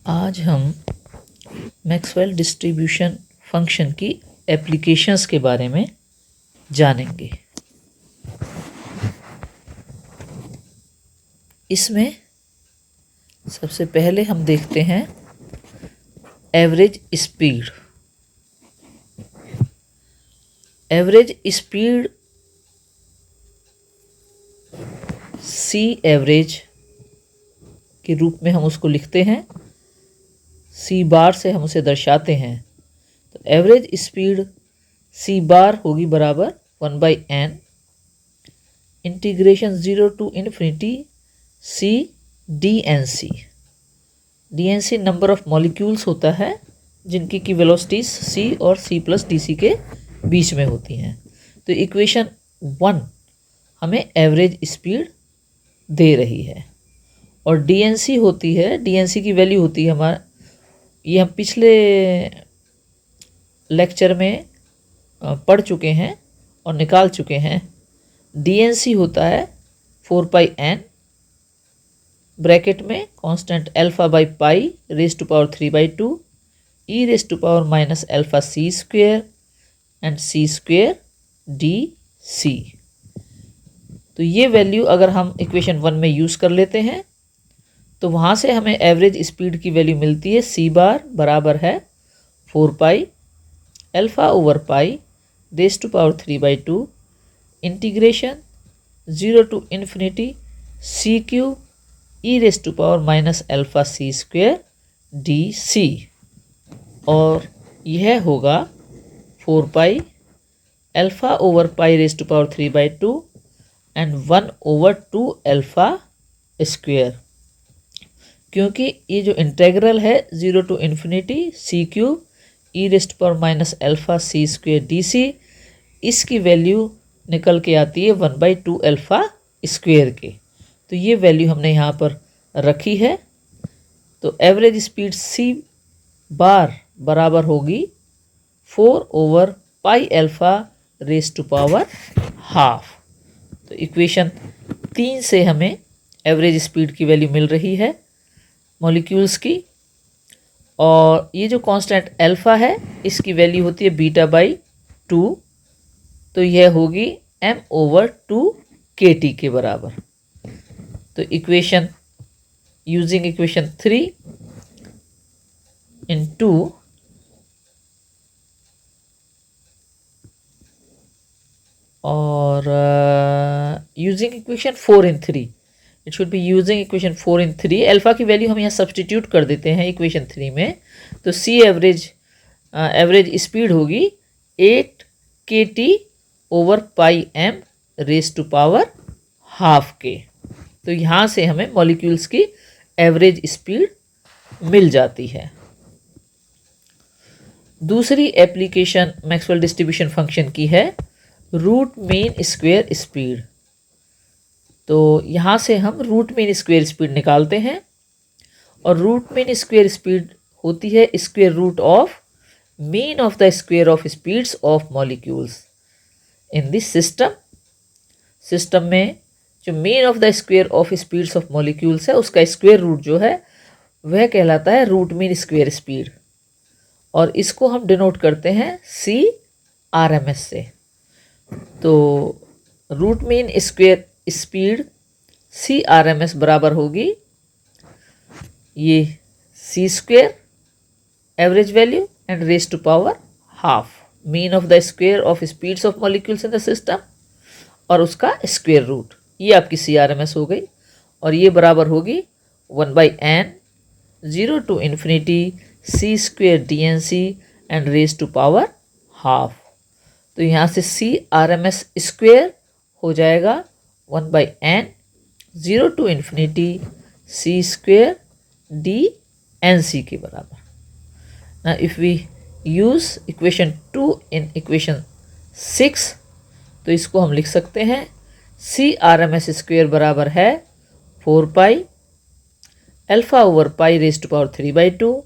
आज हम Maxwell distribution function की एप्लीकेशंस के बारे में जानेंगे। इसमें सबसे पहले हम देखते हैं average speed. Average speed C average के रूप में हम उसको लिखते हैं, सी बार से हम उसे दर्शाते हैं। तो एवरेज स्पीड सी बार होगी बराबर 1/n integration 0 to infinity C D N C. D N C number of molecules होता है जिनकी की वेलोसिटीज सी और सी प्लस डी सी के बीच में होती हैं। तो इक्वेशन 1 हमें एवरेज स्पीड दे रही है और डी एन सी होती है, डी एन सी की वैल्यू होती है हमारा, ये हम पिछले लेक्चर में पढ़ चुके हैं और निकाल चुके हैं। डी एन सी होता है 4πn ब्रैकेट में constant alpha by pi raise to power 3/2 E raise to power minus alpha C square and C square D C. तो ये वैल्यू अगर हम इक्वेशन 1 में यूज़ कर लेते हैं तो वहाँ से हमें एवरेज स्पीड की वैल्यू मिलती है सी बार बराबर है 4π alpha over pi raise to power 3/2 integration 0 to infinity c q e raise to power minus alpha C square D c, और यह होगा 4π alpha over pi raise to power 3/2 and 1/2 alpha square. क्योंकि ये जो इंटेग्रल है 0 to infinity c cube e raise to power minus alpha C square D C, इसकी value निकल के आती है 1/2 अल्फा स्क्वेयर के। तो ये वैल्यू हमने यहाँ पर रखी है। तो एवरेज स्पीड सी बार बराबर होगी 4/π alpha raise to power half. तो इक्वेशन 3 से हमें एवरेज स्पीड की वैल्यू मिल रही है मॉलिक्यूल्स की, और ये जो कांस्टेंट अल्फा है इसकी वैल्यू होती है β/2। तो यह होगी m/2 kT के बराबर। तो इक्वेशन यूजिंग इक्वेशन 3 इन 2 और using equation 4 in 3, it should be using equation 4 in 3। Alpha की वैल्यू हम यहाँ सब्सटीट्यूट कर देते हैं इक्वेशन 3 में। तो सी एवरेज एवरेज स्पीड होगी 8 kT/m raise to power half के। तो यहाँ से हमें मॉलिक्यूल्स की एवरेज स्पीड मिल जाती है। दूसरी एप्लीकेशन मैक्सवेल डिस्ट्रीब्यूशन फंक्शन की है रूट मीन स्क्वायर स्पीड। तो यहाँ से हम रूट मीन स्क्वायर स्पीड निकालते हैं, और रूट मीन स्क्वायर स्पीड होती है square root of mean of the square of speeds of molecules in this system. System में जो mean of the square of speeds of molecules है उसका square root जो है वह कहलाता है रूट मीन स्क्वायर स्पीड, और इसको हम डिनोट करते हैं CRMS से। तो root mean square speed CRMS बराबर होगी ये c square average value and raise to power half mean of the square of speeds of molecules in the system और उसका स्क्वायर रूट, ये आपकी CRMS हो गई। और ये बराबर होगी 1/n 0 to infinity C square D N C and raise to power half. तो यहाँ से CRMS स्क्वेयर हो जाएगा 1/n 0 to infinity C square D N C के बराबर। ना if we use equation 2 in equation 6, तो इसको हम लिख सकते हैं CRMS स्क्वेयर बराबर है 4π alpha over pi raise to power 3/2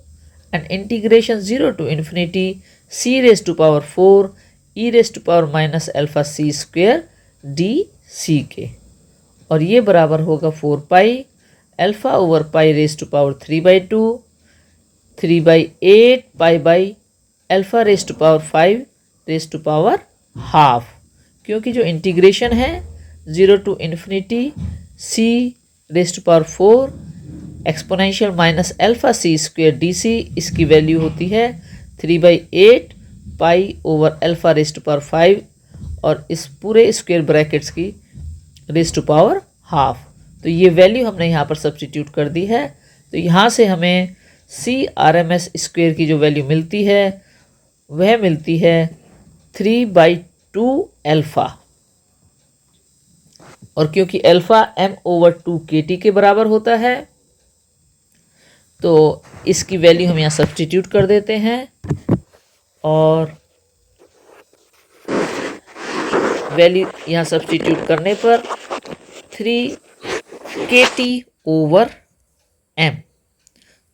and integration 0 to infinity c raise to power 4 e raise to power minus alpha C square D c के, और ये बराबर होगा 4π alpha over pi raise to power 3/2 3/8 pi by alpha raise to power 5 raise to power half, क्योंकि जो integration है 0 to infinity c raise to power 4 exponential minus alpha c square D C, इसकी value होती है 3/8 pi over alpha raise to power 5 और इस पूरे square brackets की रेज टू पावर हाफ। तो ये वैल्यू हमने यहाँ पर सब्स्टिट्यूट कर दी है। तो यहाँ से हमें CRMS स्क्वेयर की जो वैल्यू मिलती है वह मिलती है 3/2 अल्फ़ा, और क्योंकि अल्फ़ा m/2 के बराबर होता है तो इसकी वैल्यू हम यहाँ सब्स्टिट्यूट कर देते हैं और वैल्यू यहाँ सब्स्टिट्यूट करने पर 3kT/m,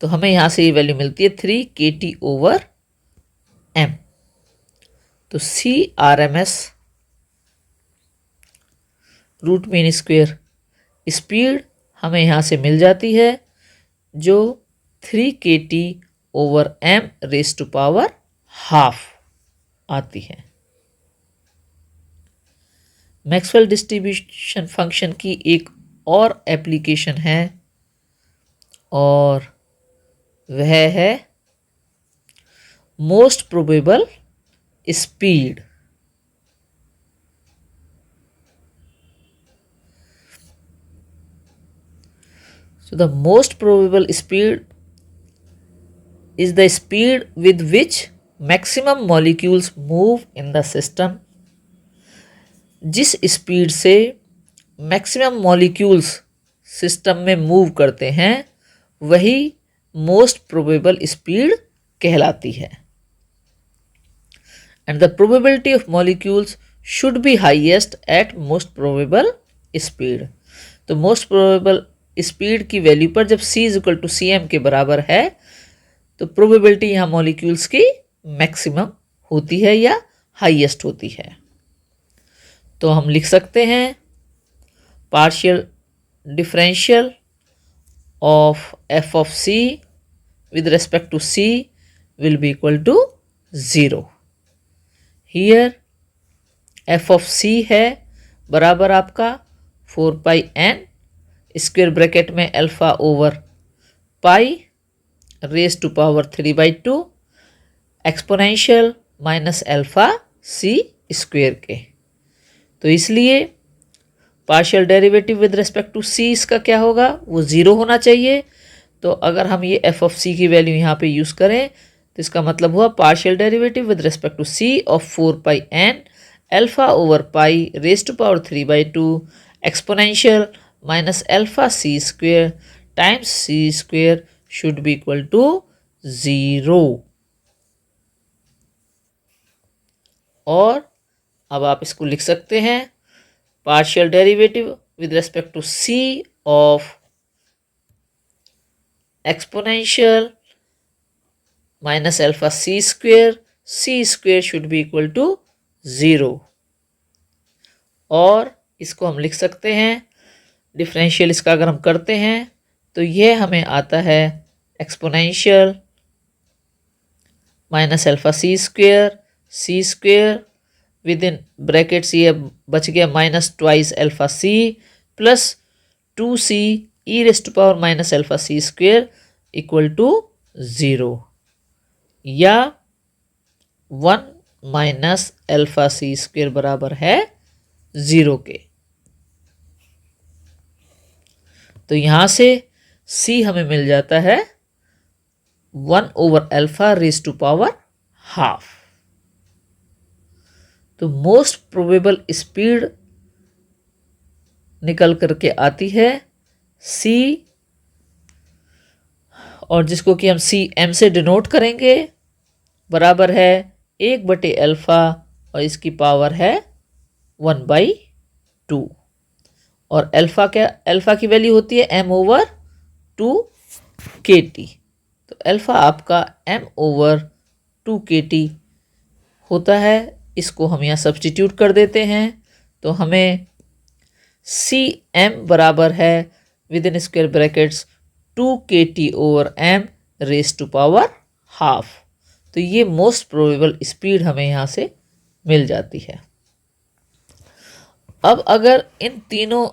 तो हमें यहाँ से ये वैल्यू मिलती है 3kT/m। तो CRMS root mean square speed हमें यहाँ से मिल जाती है जो 3kT/m raise to power half आती है। मैक्सवेल डिस्ट्रीब्यूशन फंक्शन की एक और एप्लीकेशन है और वह है most probable speed. So the most probable speed is the speed with which maximum molecules move in the system। जिस स्पीड से मैक्सिमम मॉलिक्यूल्स सिस्टम में मूव करते हैं वही मोस्ट प्रोबेबल स्पीड कहलाती है। And the probability of molecules should be highest at most probable speed. तो most probable speed की वैल्यू पर जब c = cm के बराबर है तो प्रोबेबिलिटी यहाँ मॉलिक्यूल्स की मैक्सिमम होती है या हाईएस्ट होती है। तो हम लिख सकते हैं partial differential of f of c with respect to c will be equal to 0। Here f of c है बराबर आपका 4πn स्क्वेयर ब्रैकेट में alpha over pi raise to power 3/2 exponential minus alpha c square के। तो इसलिए partial derivative with respect to c इसका क्या होगा, वो 0 होना चाहिए। तो अगर हम ये f of c की वैल्यू यहाँ पे यूज़ करें तो इसका मतलब हुआ partial derivative with respect to c of 4πn alpha over pi raise to power 3/2 exponential minus alpha c square times c square should be equal to 0। और अब आप इसको लिख सकते हैं partial derivative with respect to c of exponential minus alpha c square should be equal to 0। और इसको हम लिख सकते हैं डिफरेंशियल इसका अगर हम करते हैं तो यह हमें आता है exponential minus alpha c square within brackets ये बच गया minus twice alpha c plus 2c e raise to power minus alpha c square equal to 0 या 1 माइनस अल्फ़ा c स्क्वेयर बराबर है 0 के। तो यहाँ से c हमें मिल जाता है 1 over alpha raise to power half. तो मोस्ट प्रोबेबल स्पीड निकल करके आती है c, और जिसको कि हम cm से डिनोट करेंगे बराबर है 1/अल्फ़ा और इसकी पावर है 1/2। और अल्फ़ा की वैल्यू होती है m/2kt। तो अल्फ़ा आपका m/2kt होता है। इसको हम यहाँ सब्स्टिट्यूट कर देते हैं तो हमें cm बराबर है within square brackets 2kt/m raise to power half. तो ये मोस्ट प्रोबेबल स्पीड हमें यहाँ से मिल जाती है। अब अगर इन तीनों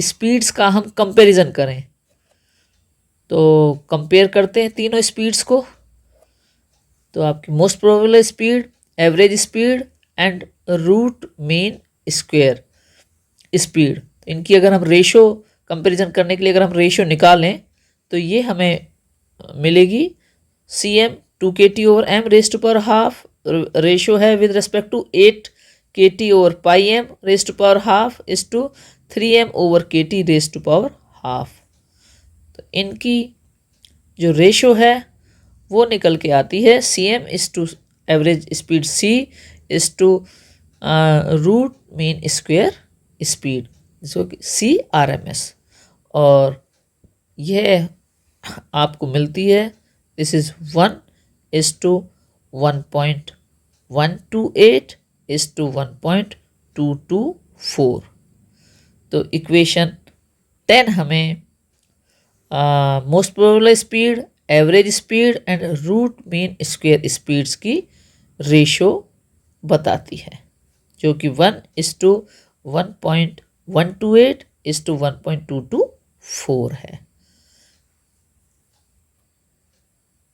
स्पीड्स का हम कंपैरिजन करें, तो कंपेयर करते हैं तीनों स्पीड्स को। तो आपकी most probable speed, average speed and root mean square speed, इनकी अगर हम रेशो कंपैरिजन करने के लिए अगर हम रेशो निकालें तो ये हमें मिलेगी cm 2kT over m raise to power half. Ratio है with respect to 8 kT over pi m raise to power half is to 3m over kT raise to power half. तो इनकी जो रेशो है वो निकल के आती है cm is to average speed c is to root mean square speed, जिसको कि CRMS, और यह आपको मिलती है दिस इज 1:1.128 इज टू 1.224। तो इक्वेशन 10 हमें most probable speed, average speed and root mean square speeds की रेशो बताती है, जो कि 1:1.128 इज टू 1.224 है।